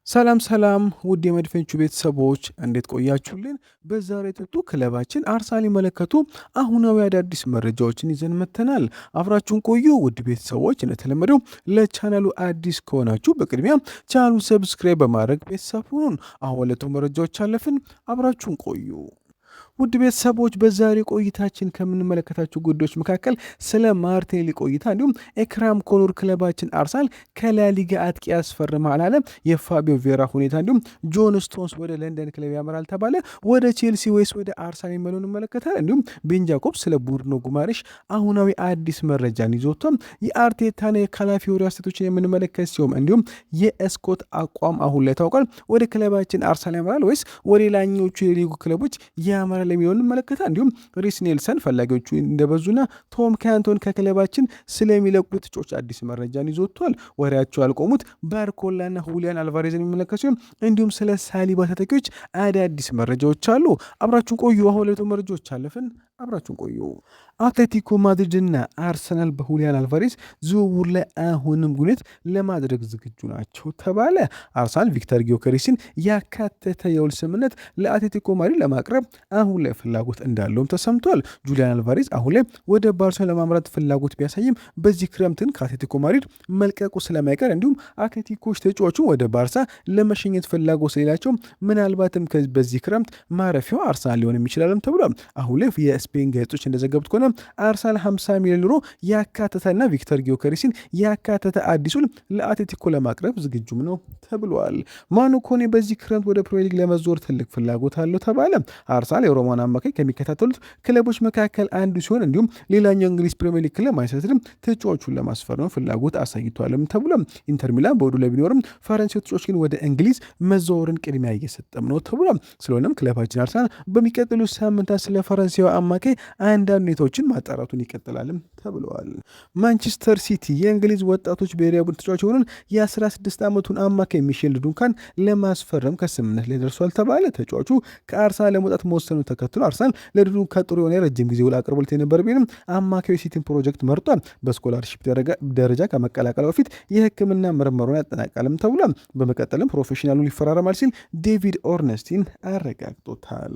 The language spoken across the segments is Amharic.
ሰላም ሰላም ውድ የመድፈኞቹ ቤተሰቦች እንዴት ቆያችሁልን? በዛሬው ጥጡ ክለባችን አርሰናል ይመለከቱ አሁናዊ አዳዲስ መረጃዎችን ይዘን መጥተናል። አብራችሁን ቆዩ ውድ ቤተሰቦች። እንደተለመደው ለቻናሉ አዲስ ከሆናችሁ በቅድሚያ ቻናሉን ሰብስክራይብ በማድረግ ቤተሰብ ሁኑን። አሁን ወደ መረጃዎች አለፍን። አብራችሁን ቆዩ። ውድ ቤተሰቦች በዛሬ ቆይታችን ከምንመለከታቸው ጉዳዮች መካከል ስለ ማርቴሊ ቆይታ እንዲሁም ኤክራም ኮኖር ክለባችን አርሰናል ከላሊጋ አጥቂ ያስፈርማል አለ፣ የፋቢዮ ቬራ ሁኔታ እንዲሁም ጆን ስቶንስ ወደ ለንደን ክለብ ያመራል ተባለ፣ ወደ ቼልሲ ወይስ ወደ አርሰናል የሚለውን እንመለከታል። እንዲሁም ቤን ጃኮብ ስለ ቡርኖ ጉማሬሽ አሁናዊ አዲስ መረጃን ይዞቷም የአርቴታና የካላፊዮሪ አስተቶችን የምንመለከት ሲሆን እንዲሁም የስኮት አቋም አሁን ላይ ታውቋል። ወደ ክለባችን አርሰናል ያመራል ወይስ ወደ ሌላኞቹ የሊጉ ክለቦች ያመራል የሚሆን እንመለከታ። እንዲሁም ሪስ ኔልሰን ፈላጊዎቹ እንደበዙና ቶም ካንቶን ከክለባችን ስለሚለቁ ተጫዋቾች አዲስ መረጃን ይዞቷል። ወሬያቸው ያልቆሙት ባርኮላና ሁሊያን አልቫሬዝን የሚመለከት ሲሆን እንዲሁም ስለ ሳሊባ ተተኪዎች አዳዲስ መረጃዎች አሉ። አብራችሁን ቆዩ። አሁን ለቶ መረጃዎች አለፍን። አብራችሁን ቆዩ። አትሌቲኮ ማድሪድና አርሰናል በሁሊያን አልቫሬዝ ዝውውር ላይ አሁንም ጉነት ለማድረግ ዝግጁ ናቸው ተባለ። አርሰናል ቪክተር ጊዮከሪስን ያካተተ የውል ስምምነት ለአትሌቲኮ ማድሪድ ለማቅረብ አሁን ላይ ፍላጎት እንዳለውም ተሰምቷል። ጁሊያን አልቫሬዝ አሁን ላይ ወደ ባርሴሎና ለማምራት ፍላጎት ቢያሳይም በዚህ ክረምትን ከአትሌቲኮ ማድሪድ መልቀቁ ስለማይቀር እንዲሁም አትሌቲኮች ተጫዋቹ ወደ ባርሳ ለመሸኘት ፍላጎት ስለሌላቸው ምናልባትም በዚህ ክረምት ማረፊያው አርሰናል ሊሆን የሚችላልም ተብሏል። አሁን ላይ የስፔን ጋዜጦች እንደዘገቡት ከሆነ አርሰናል 50 ሚሊዮን ዩሮ ያካተተና ቪክተር ጊዮከሪስን ያካተተ አዲሱን ለአትሌቲኮ ለማቅረብ ዝግጁም ነው ተብሏል። ማኑ ኮኔ በዚህ ክረምት ወደ ፕሪሚየር ሊግ ለመዞር ትልቅ ፍላጎት አለው ተባለ። አርሰናል የሮማን አማካይ ከሚከታተሉት ክለቦች መካከል አንዱ ሲሆን እንዲሁም ሌላኛው እንግሊዝ ፕሪሚየር ሊግ ክለብ ማንቸስተር ሲቲም ተጫዋቹን ለማስፈረም ፍላጎት አሳይቷልም ተብሏል። ኢንተር ሚላን በወዱ ላይ ቢኖርም ፈረንሳይ ተጫዋች ግን ወደ እንግሊዝ መዘዋወርን ቅድሚያ እየሰጠም ነው ተብሏል። ስለሆነም ክለባችን አርሰናል በሚቀጥሉት ሳምንታት ስለ ፈረንሳዊ አማካይ አንዳንድ ሁኔታዎችን ማጣራቱን ይቀጥላልም ተብለዋል። ማንቸስተር ሲቲ የእንግሊዝ ወጣቶች ብሔራዊ ቡድን ተጫዋች የሆኑን የ16 ዓመቱን አማካይ ሚሼል ዱንካን ለማስፈረም ከስምምነት ላይ ደርሷል ተባለ። ተጫዋቹ ከአርሰናል ለመውጣት መወሰኑ ተከትሎ አርሰናል ለዱንካ ጥሩ የሆነ ረጅም ጊዜ ውል አቅርቦለት የነበር ቢሆንም አማካዩ ሲቲን ፕሮጀክት መርጧል። በስኮላርሺፕ ደረጃ ከመቀላቀል በፊት የሕክምና ምርመራውን ያጠናቃልም ተብሏል። በመቀጠልም ፕሮፌሽናሉ ይፈራረማል ሲል ዴቪድ ኦርነስቲን አረጋግጦታል።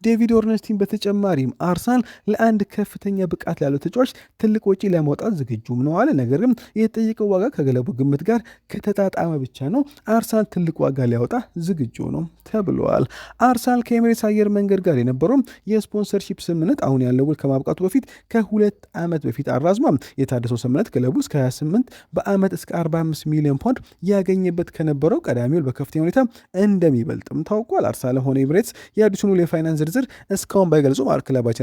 ዴቪድ ኦርነስቲን በተጨማሪም አርሰናል ለአንድ ከፍተኛ ብቃት ላለው ተጫዋች ትልቅ ወጪ ለማውጣት ዝግጁም ነው አለ። ነገር ግን የተጠየቀው ዋጋ ከገለቡ ግምት ጋር ከተጣጣመ ብቻ ነው አርሰናል ትልቅ ዋጋ ሊያወጣ ዝግጁ ነው ተብለዋል። አርሰናል ከኤሚሬትስ አየር መንገድ ጋር የነበረው የስፖንሰርሺፕ ስምምነት አሁን ያለው ውል ከማብቃቱ በፊት ከ2 ዓመት በፊት አራዝሟል። የታደሰው ስምምነት ክለቡ እስከ 28 በዓመት እስከ 45 ሚሊዮን ፓውንድ ያገኘበት ከነበረው ቀዳሚ ውል በከፍተኛ ሁኔታ እንደሚበልጥም ታውቋል። አርሰናል ሆነ ኤሚሬትስ የአዲሱን ውል የፋይናንስ ዝርዝር እስካሁን ባይገልጹም ክለባችን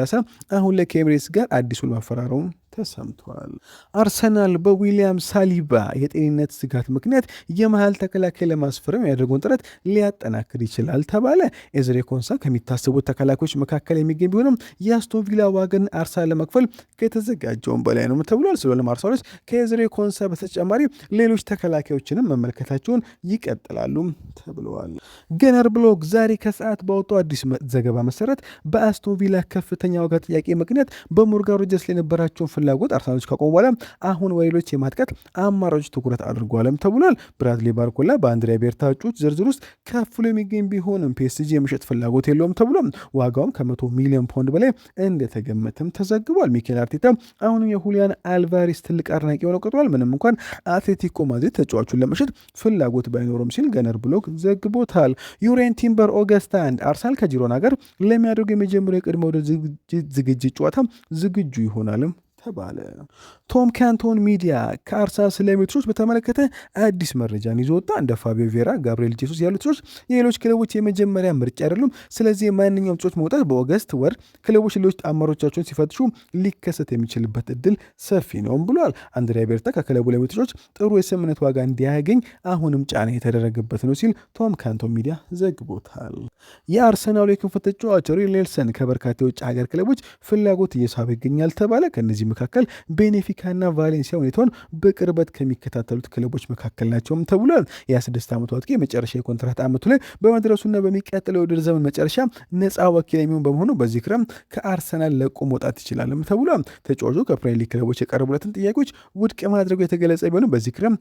አሁን ላይ ከኤሚሬትስ ጋር አዲስ ውል መፈራረሙ ተሰምቷል። አርሰናል በዊሊያም ሳሊባ የጤንነት ስጋት ምክንያት የመሃል ተከላካይ ለማስፈረም ያደርገውን ጥረት ሊያጠናክር ይችላል ተባለ። ኤዝሬ ኮንሳ ከሚታሰቡት ተከላካዮች መካከል የሚገኝ ቢሆንም የአስቶን ቪላ ዋጋን አርሰናል ለመክፈል ከተዘጋጀውን በላይ ነው ተብሏል። ስለሆነም አርሰናሎች ከኤዝሬ ኮንሳ በተጨማሪ ሌሎች ተከላካዮችንም መመልከታቸውን ይቀጥላሉ ተብለዋል። ገነር ብሎክ ዛሬ ከሰዓት ባወጣው አዲስ ዘገባ መሰረት በአስቶን ቪላ ከፍተኛ ዋጋ ጥያቄ ምክንያት በሞርጋን ሮጀርስ ላይ የነበራቸውን ፍላጎት አርሰናሎች ካቆሙ በኋላ አሁን ወይሎች የማጥቃት አማራጮች ትኩረት አድርጓልም ተብሏል። ብራድሊ ባርኮላ በአንድሪያ ቤርታ እጩዎች ዝርዝር ውስጥ ከፍሎ የሚገኝ ቢሆንም ፒኤስጂ የመሸጥ ፍላጎት የለውም ተብሏል። ዋጋውም ከ100 ሚሊዮን ፓውንድ በላይ እንደተገመተም ተዘግቧል። ሚኬል አርቴታ አሁንም የሁሊያን አልቫሬስ ትልቅ አድናቂ ሆነው ቀጥሏል። ምንም እንኳን አትሌቲኮ ማድሪድ ተጫዋቹን ለመሸጥ ፍላጎት ባይኖርም ሲል ገነር ብሎክ ዘግቦታል። ዩሬን ቲምበር ኦገስት 1 አርሰናል ከጂሮና ጋር ለሚያደርገው የመጀመሪያ የቅድመ ወደ ዝግጅት ጨዋታ ዝግጁ ይሆናልም ተባለ። ቶም ካንቶን ሚዲያ ከአርሰናል ስለሚወጡ ተጫዋቾች በተመለከተ አዲስ መረጃን ይዞ ወጣ። እንደ ፋቢዮ ቬራ፣ ጋብሪኤል ጄሱስ ያሉ ተጫዋቾች የሌሎች ክለቦች የመጀመሪያ ምርጫ አይደሉም። ስለዚህ ማንኛውም ተጫዋች መውጣት በኦገስት ወር ክለቦች ሌሎች አማራጮቻቸውን ሲፈትሹ ሊከሰት የሚችልበት እድል ሰፊ ነውም ብሏል። አንድሪያ ቤርታ ከክለቡ ለሚወጡ ተጫዋቾች ጥሩ የስምምነት ዋጋ እንዲያገኝ አሁንም ጫና የተደረገበት ነው ሲል ቶም ካንቶን ሚዲያ ዘግቦታል። የአርሰናሉ የክንፍ ተጫዋች ሪስ ኔልሰን ከበርካታ የውጭ ሀገር ክለቦች ፍላጎት እየሳበ ይገኛል ተባለ። ከእነዚህ መካከል ቤኔፊካና ቫሌንሲያ ሁኔታውን በቅርበት ከሚከታተሉት ክለቦች መካከል ናቸውም ተብሏል። የ26 ዓመቱ አጥቂ የመጨረሻ የኮንትራት ዓመቱ ላይ በመድረሱና በሚቀጥለው የውድድር ዘመን መጨረሻ ነፃ ወኪል የሚሆን በመሆኑ በዚህ ክረምት ከአርሰናል ለቆ መውጣት ይችላልም ተብሏል። ተጫዋቹ ከፕሪሚየር ሊግ ክለቦች የቀረቡለትን ጥያቄዎች ውድቅ ማድረጉ የተገለጸ ቢሆንም በዚህ ክረምት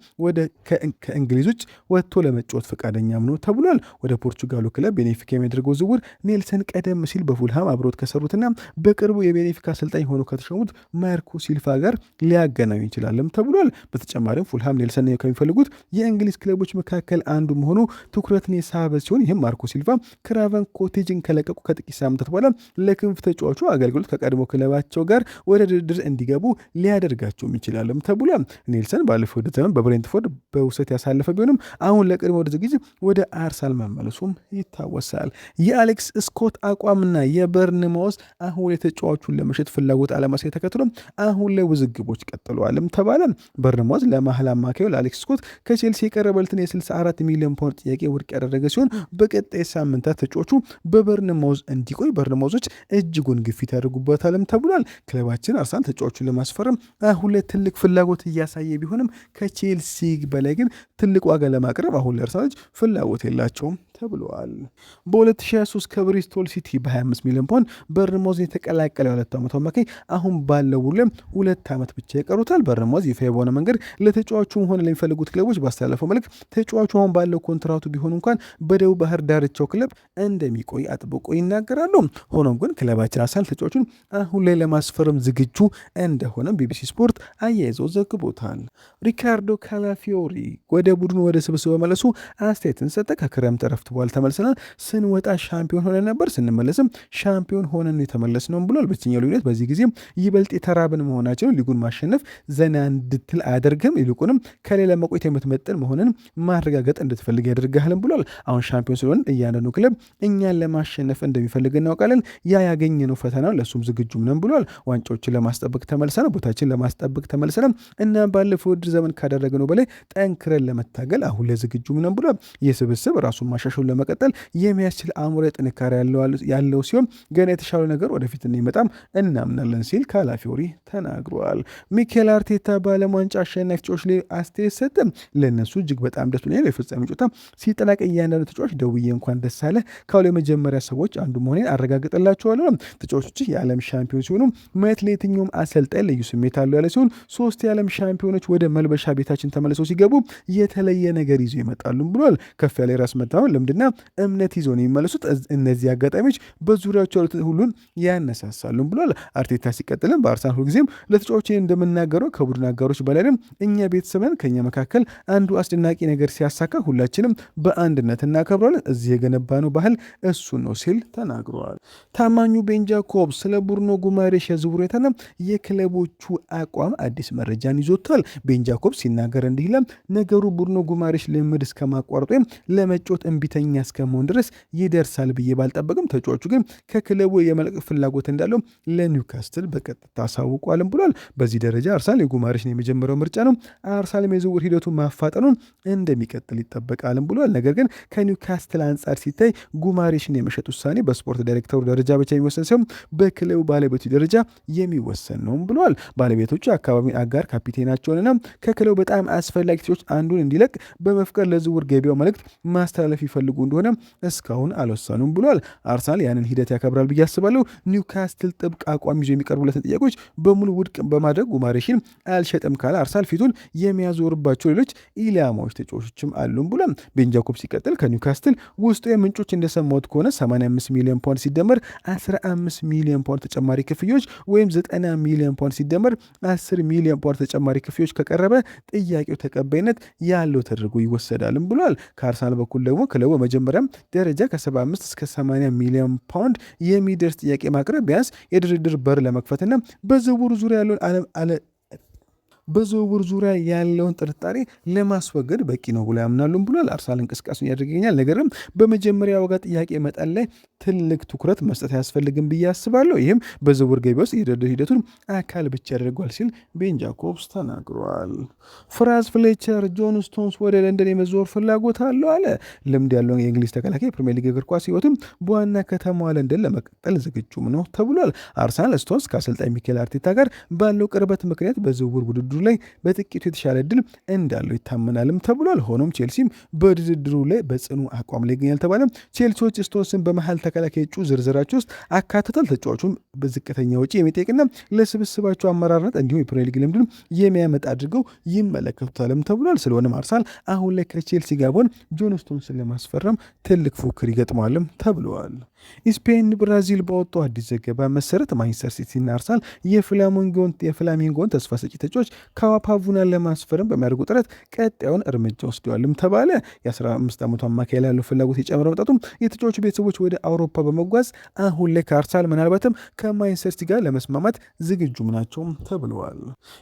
ከእንግሊዝ ውጭ ወጥቶ ለመጫወት ፈቃደኛም ነው ተብሏል። ወደ ፖርቹጋሉ ክለብ ቤኔፊካ የሚያደርገው ዝውውር ኔልሰን ቀደም ሲል በፉልሃም አብሮት ከሰሩትና በቅርቡ የቤኔፊካ አሰልጣኝ ሆኖ ከተሾሙት ማርኮ ሲልቫ ጋር ሊያገናኙ ይችላልም ተብሏል። በተጨማሪም ፉልሃም ኔልሰን ከሚፈልጉት የእንግሊዝ ክለቦች መካከል አንዱ መሆኑ ትኩረትን የሳበ ሲሆን ይህም ማርኮ ሲልቫ ክራቨን ኮቴጅን ከለቀቁ ከጥቂት ሳምንታት በኋላ ለክንፍ ተጫዋቹ አገልግሎት ከቀድሞ ክለባቸው ጋር ወደ ድርድር እንዲገቡ ሊያደርጋቸውም ይችላልም ተብሏል። ኔልሰን ባለፈው ዘመን በብሬንትፎርድ በውሰት ያሳለፈ ቢሆንም አሁን ለቅድመ ወደ ዝግጅት ወደ አርሰናል መመለሱም ይታወሳል። የአሌክስ ስኮት አቋምና የበርንማውዝ አሁን የተጫዋቹን ለመሸጥ ፍላጎት አለማሳየት ተከትሎ አሁን ላይ ውዝግቦች ቀጥለዋልም ተባለ። በርንማውዝ ለመሀል አማካዩ ለአሌክስ ስኮት ከቼልሲ የቀረበለትን የ64 ሚሊዮን ፓውንድ ጥያቄ ውድቅ ያደረገ ሲሆን በቀጣይ ሳምንታት ተጫዋቹ በበርንማውዝ እንዲቆይ በርንማውዞች እጅጉን ግፊት ያደርጉበታልም ተብሏል። ክለባችን አርሰናል ተጫዋቹን ለማስፈረም አሁን ላይ ትልቅ ፍላጎት እያሳየ ቢሆንም ከቼልሲ በላይ ግን ትልቅ ዋጋ ለማቅረብ አሁን ላይ አርሰናሎች ፍላጎት የላቸውም ተብለዋል። በ2023 ከብሪስቶል ሲቲ በ25 ሚሊዮን ፓውንድ በርንማውዝ የተቀላቀለ የሁለት ዓመቱ አማካኝ አሁን ባለው ውል 2 ዓመት ብቻ ይቀሩታል። በርንማውዝ ይፋ በሆነ መንገድ ለተጫዋቹም ሆነ ለሚፈልጉት ክለቦች ባስተላለፈው መልክ ተጫዋቹ አሁን ባለው ኮንትራቱ ቢሆን እንኳን በደቡብ ባህር ዳርቻው ክለብ እንደሚቆይ አጥብቆ ይናገራሉ። ሆኖም ግን ክለባችን አርሰናል ተጫዋቹን አሁን ላይ ለማስፈረም ዝግጁ እንደሆነ ቢቢሲ ስፖርት አያይዘው ዘግቦታል። ሪካርዶ ካላፊዮሪ ወደ ቡድኑ ወደ ስብስብ በመለሱ አስተያየትን ሰጠ። ከክረምት ረፍት በኋላ ተመልሰናል። ስንወጣ ሻምፒዮን ሆነን ነበር፣ ስንመለስም ሻምፒዮን ሆነን የተመለስ ነው ብሏል። ብቸኛው ልዩነት በዚህ ጊዜ ይበልጥ የተራብን መሆናችን ሊጉን ማሸነፍ ዘና እንድትል አያደርግም፣ ይልቁንም ከሌላ መቆየት የምትመጥን መሆንን ማረጋገጥ እንድትፈልግ ያደርግሃልም ብሏል። አሁን ሻምፒዮን ስለሆን እያንዳንዱ ክለብ እኛን ለማሸነፍ እንደሚፈልግ እናውቃለን። ያ ያገኘነው ፈተና ለእሱም ዝግጁም ነን ብሏል። ዋንጫዎችን ለማስጠበቅ ተመልሰናል፣ ቦታችን ለማስጠበቅ ተመልሰናል እና ባለፈው ውድድር ዘመን ካደረግነው በላይ ጠንክረን ለመታገል አሁን ላይ ዝግጁም ነን ብሏል። ይህ ስብስብ ራሱን ማሻሻል ለመቀጠል የሚያስችል አእምሮ ጥንካሬ ያለው ሲሆን ገና የተሻለ ነገር ወደፊት እንዲመጣም እናምናለን ሲል ካላፊዮሪ ተናግሯል። ሚኬል አርቴታ በዓለም ዋንጫ አሸናፊ ተጫዋቾች ላይ አስተያየት ሰጠ። ለእነሱ እጅግ በጣም ደስ ብሎኛል። የፍጻሜ ጨዋታ ሲጠናቀቅ እያንዳንዱ ተጫዋች ደውዬ እንኳን ደስ አለ ካሉ የመጀመሪያ ሰዎች አንዱ መሆኔን አረጋግጥላቸዋለሁ። ተጫዋቾች የዓለም ሻምፒዮን ሲሆኑ ማየት ለየትኛውም አሰልጣኝ ልዩ ስሜት አለው ያለ ሲሆን 3 የዓለም ሻምፒዮኖች ወደ መልበሻ ቤታችን ተመልሰው ሲገቡ የተለየ ነገር ይዞ ይመጣሉ ብሏል። ከፍ ያለ የራስ መተማመን ልምድና እምነት ይዞ ነው የሚመለሱት። እነዚህ አጋጣሚዎች በዙሪያቸው ያሉት ሁሉን ያነሳሳሉ ብሏል። አርቴታ ሲቀጥልም በአርሰናል ሁልጊዜም ለተጫዋቾች እንደምናገረው ከቡድን አጋሮች በላይም እኛ ቤተሰብ ነን። ከኛ መካከል አንዱ አስደናቂ ነገር ሲያሳካ ሁላችንም በአንድነት እናከብራለን። እዚህ የገነባነው ባህል እሱ ነው ሲል ተናግረዋል። ታማኙ ቤን ጃኮብስ ስለ ቡርኖ ጉማሬሽ የዝውውር ሁኔታና የክለቦቹ አቋም አዲስ መረጃን ይዞታል። ቤን ጃኮብስ ሲናገር እንዲህ ይላል። ነገሩ ቡርኖ ጉማሬሽ ልምድ እስከማቋረጥ ወይም ለመጫወት እምቢተኛ እስከመሆን ድረስ ይደርሳል ብዬ ባልጠበቅም ተጫዋቹ ግን ከክለቡ የመልቀቅ ፍላጎት እንዳለው ለኒውካስትል በቀጥታ አሳውቋልም ብሏል። በዚህ ደረጃ አርሰናል የጉማሬሽን የመጀመሪያው ምርጫ ነው። አርሰናል የዝውውር ሂደቱ ማፋጠኑን እንደሚቀጥል ይጠበቃልም ብሏል። ነገር ግን ከኒውካስትል አንጻር ሲታይ ጉማሬሽን የመሸጥ ውሳኔ በስፖርት ዳይሬክተሩ ደረጃ ብቻ የሚወሰን ሲሆን በክለቡ ባለቤቱ ደረጃ የሚወሰን ነው ብሏል። ባለቤቶቹ አካባቢ አጋር ካፒቴናቸውንና ከክለቡ በጣም አስፈላጊ ሰዎች አንዱን እንዲለቅ በመፍቀድ ለዝውውር ገቢያው መልእክት ማስተላለፍ ይፈልጉ እንደሆነ እስካሁን አልወሰኑም ብሏል። አርሰናል ያንን ሂደት ያከብራል ብዬ አስባለሁ። ኒውካስትል ጥብቅ አቋም ይዞ የሚቀርቡለትን ጥያቄዎች በሙሉ ውድቅ በማድረግ ጉማሬሽን አልሸጥም ካለ አርሰናል ፊቱን የሚያዞርባቸው ሌሎች ኢላማዎች ተጫዋቾችም አሉም ብሏል። ቤን ጃኮብስ ሲቀጥል ከኒውካስትል ውስጡ የምንጮች እንደሰማሁት ከሆነ 85 ሚሊዮን ፓውንድ ሲደመር 15 ሚሊዮን ፓውንድ ተጨማሪ ክፍያዎች ወይም 90 ሚሊዮን ፓውንድ ሲደመር 10 ሚሊዮን ፓውንድ ተጨማሪ ክፍያዎች ከቀረበ ጥያቄው ተቀባይነት ያለው ተደርጎ ይወሰዳልም ብሏል። ከአርሰናል በኩል ደግሞ ክለቡ መጀመሪያም ደረጃ ከ75 እስከ 80 ሚሊዮን ፓውንድ የሚደርስ ጥያቄ ማቅረብ ቢያንስ የድርድር በር ለመክፈትና በዝውውሩ ዙሪያ ያለውን በዝውውር ዙሪያ ያለውን ጥርጣሬ ለማስወገድ በቂ ነው ብሎ ያምናሉም ብሏል። አርሰናል እንቅስቃሴን ያደርግ ይገኛል። ነገርም በመጀመሪያ ዋጋ ጥያቄ መጠን ላይ ትልቅ ትኩረት መስጠት አያስፈልግም ብዬ አስባለሁ። ይህም በዝውውር ገበያ ውስጥ የድርድር ሂደቱን አካል ብቻ ያደርጓል ሲል ቤን ጃኮብስ ተናግሯል። ፍራዝ ፍሌቸር ጆን ስቶንስ ወደ ለንደን የመዘወር ፍላጎት አለው አለ። ልምድ ያለውን የእንግሊዝ ተከላካይ ፕሪሚየር ሊግ እግር ኳስ ህይወትም በዋና ከተማዋ ለንደን ለመቀጠል ዝግጁም ነው ተብሏል። አርሰናል ስቶንስ ከአሰልጣኝ ሚኬል አርቴታ ጋር ባለው ቅርበት ምክንያት በዝውውር ውድድሩ ላይ በጥቂቱ የተሻለ እድል እንዳለው ይታመናልም ተብሏል። ሆኖም ቼልሲም በውድድሩ ላይ በጽኑ አቋም ላይ ይገኛል ተባለ። ቼልሲዎች ስቶንስን በመሀል ተከላካይ እጩ ዝርዝራቸው ውስጥ አካተታል። ተጫዋቹን በዝቅተኛ ወጪ የሚጠይቅና ለስብስባቸው አመራርነት እንዲሁም የፕሪሚየር ሊግ ልምድን የሚያመጣ አድርገው ይመለከቱታልም ተብሏል። ስለሆነም አርሰናል አሁን ላይ ከቼልሲ ጋር ሆን ጆን ስቶንስን ለማስፈረም ትልቅ ፉክክር ይገጥመዋልም ተብለዋል። ስፔን ብራዚል በወጣው አዲስ ዘገባ መሰረት ማንቸስተር ሲቲና አርሰናል የፍላሚንጎን ተስፋ ሰጪ ተጫዋች ካዋፓቡናን ለማስፈረም በሚያደርጉ ጥረት ቀጣዩን እርምጃ ወስደዋልም ተባለ። የ15 ዓመቱ አማካይ ላይ ያለው ፍላጎት የጨመረ መጣቱም የተጫዋቹ ቤተሰቦች ወደ አውሮፓ በመጓዝ አሁን ላይ ከአርሰናል ምናልባትም ከማንቸስተር ሲቲ ጋር ለመስማማት ዝግጁም ናቸውም ተብለዋል።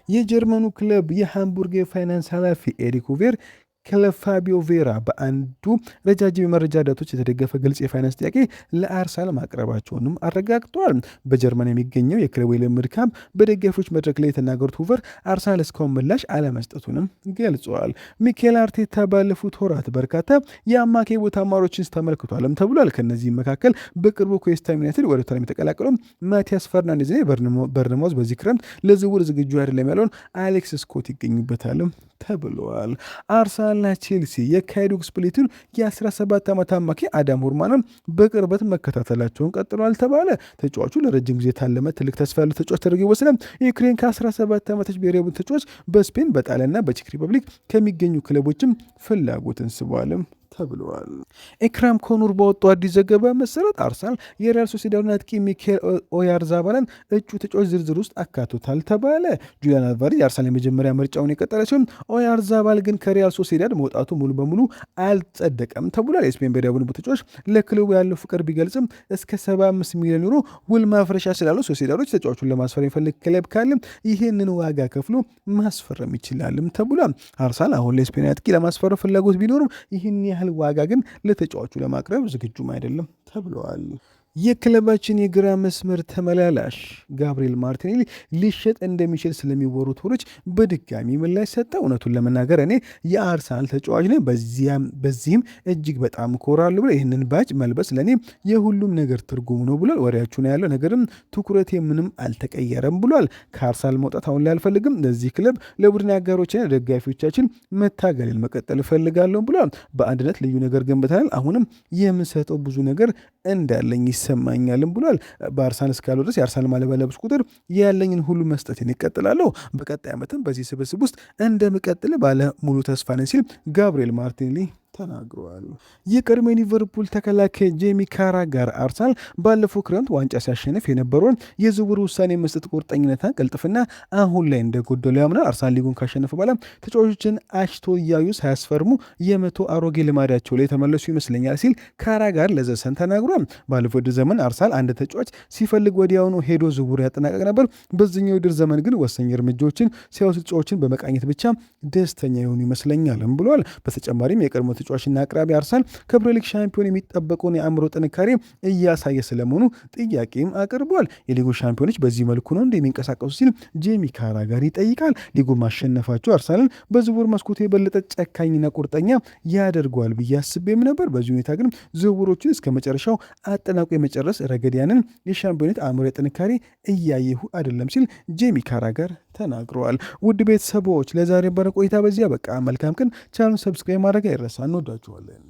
የጀርመኑ ክለብ የሃምቡርግ የፋይናንስ ኃላፊ ኤሪክ ቬር ከፋቢዮ ቬራ በአንዱ ረጃጅም የመረጃ ዳቶች የተደገፈ ግልጽ የፋይናንስ ጥያቄ ለአርሰናል ማቅረባቸውንም አረጋግጠዋል። በጀርመን የሚገኘው የክለቡ የልምድ ካምፕ በደጋፊዎች መድረክ ላይ የተናገሩት ሁቨር አርሰናል እስካሁን ምላሽ አለመስጠቱንም ገልጸዋል። ሚኬል አርቴታ ባለፉት ወራት በርካታ የአማካይ ቦታ አማራጮችን ተመልክቷልም ተብሏል። ከነዚህም መካከል በቅርቡ ከዌስትሃም ዩናይትድ ወደ ቶተንሃም የተቀላቀለው ማቲያስ ፈርናንዴዝ በርንማውዝ በዚህ ክረምት ለዝውውር ዝግጁ አይደለም ያለውን አሌክስ ስኮት ይገኙበታልም ተብለዋል። አርሰናልና ቼልሲ የካይዶግ ስፕሊቱን የ17 ዓመት አማካይ አዳም ሁርማንን በቅርበት መከታተላቸውን ቀጥሏል ተባለ። ተጫዋቹ ለረጅም ጊዜ ታለመ ትልቅ ተስፋ ያለው ተጫዋች ተደርጎ ይወስዳል። የዩክሬን ከ17 ዓመቶች ብሔራዊ ቡድን ተጫዋች በስፔን በጣሊያንና በቼክ ሪፐብሊክ ከሚገኙ ክለቦችም ፍላጎትን ስቧልም ተብለዋል። ኤክራም ኮኑር በወጣው አዲስ ዘገባ መሰረት አርሰናል የሪያል ሶሲዳድን አጥቂ ሚኬል ኦያርዛባልን እጩ ተጫዋች ዝርዝር ውስጥ አካቶታል ተባለ። ጁሊያን አልቫሬዝ የአርሰናል የመጀመሪያ ምርጫውን የቀጠለ ሲሆን ኦያርዛባል ግን ከሪያል ሶሲዳድ መውጣቱ ሙሉ በሙሉ አልጸደቀም ተብሏል። የስፔን ብሔራዊ ቡድን ተጫዋች ለክለቡ ያለው ፍቅር ቢገልጽም እስከ 75 ሚሊዮን ዩሮ ውል ማፍረሻ ስላለው ሶሲዳዶች ተጫዋቹን ለማስፈረም የሚፈልግ ክለብ ካለም ይህንን ዋጋ ከፍሎ ማስፈረም ይችላልም ተብሏል። አርሰናል አሁን ለስፔን አጥቂ ለማስፈረም ፍላጎት ቢኖርም ይህን ያህል ዋጋ ግን ለተጫዋቹ ለማቅረብ ዝግጁም አይደለም ተብለዋል። የክለባችን የግራ መስመር ተመላላሽ ጋብሪኤል ማርቲኔሊ ሊሸጥ እንደሚችል ስለሚወሩት ወሬዎች በድጋሚ ምላሽ ሰጠ። እውነቱን ለመናገር እኔ የአርሰናል ተጫዋች ነኝ፣ በዚህም እጅግ በጣም ኮራለሁ ብሎ ይህንን ባጅ መልበስ ለእኔ የሁሉም ነገር ትርጉሙ ነው ብሏል። ወሬያችሁ ነው ያለው፣ ነገርም ትኩረቴ ምንም አልተቀየረም ብሏል። ከአርሰናል መውጣት አሁን ላይ አልፈልግም። ለዚህ ክለብ ለቡድን አጋሮችና ደጋፊዎቻችን መታገልን መቀጠል እፈልጋለሁ ብሏል። በአንድነት ልዩ ነገር ገንብተናል። አሁንም የምሰጠው ብዙ ነገር እንዳለኝ ይሰማኛልም ብሏል። በአርሰናል እስካለው ድረስ የአርሰናል ማሊያ በለበስኩ ቁጥር ያለኝን ሁሉ መስጠትን ይቀጥላለሁ። በቀጣይ ዓመትም በዚህ ስብስብ ውስጥ እንደምቀጥል ባለ ሙሉ ተስፋ ነኝ ሲል ጋብሪኤል ማርቲኔሊ ተናግረዋል። የቀድሞ ሊቨርፑል ተከላካይ ጄሚ ካራጋር አርሰናል ባለፈው ክረምት ዋንጫ ሲያሸንፍ የነበረውን የዝውውር ውሳኔ መስጠት ቁርጠኝነትን ቅልጥፍና አሁን ላይ እንደጎደለው ያምናል። አርሰናል ሊጉን ካሸነፈ በኋላ ተጫዋቾችን አሽቶ እያዩ ሳያስፈርሙ የመቶ አሮጌ ልማዳቸው ላይ ተመለሱ ይመስለኛል ሲል ካራጋር ለዘሰን ተናግሯል። ባለፈው ውድድር ዘመን አርሰናል አንድ ተጫዋች ሲፈልግ ወዲያውኑ ሄዶ ዝውውር ያጠናቀቅ ነበር። በዚህኛው ውድድር ዘመን ግን ወሳኝ እርምጃዎችን ሲያወስዱ ተጫዋቾችን በመቃኘት ብቻ ደስተኛ የሆኑ ይመስለኛልም ብሏል። በተጨማሪም የቀድሞ ተጫዋችና አቅራቢ አርሰናል ከፕሪሚየር ሊግ ሻምፒዮን የሚጠበቀውን የአእምሮ ጥንካሬ እያሳየ ስለመሆኑ ጥያቄም አቅርቧል። የሊጉ ሻምፒዮኖች በዚህ መልኩ ነው እንደሚንቀሳቀሱ ሲል ጄሚ ካራጋር ይጠይቃል። ሊጉ ማሸነፋቸው አርሰናልን በዝውውር መስኮቱ የበለጠ ጨካኝና ቁርጠኛ ያደርገዋል ብዬ አስቤም ነበር። በዚህ ሁኔታ ግን ዝውውሮችን እስከ መጨረሻው አጠናቆ የመጨረስ ረገድ ያንን የሻምፒዮኔት አእምሮ ጥንካሬ እያየሁ አይደለም ሲል ጄሚ ካራጋር ተናግረዋል። ውድ ቤተሰቦች ለዛሬ በረ ቆይታ በዚያ በቃ መልካም ቀን። ቻናሉን ሰብስክራይብ ማድረግ አይረሳ። እንወዳችኋለን።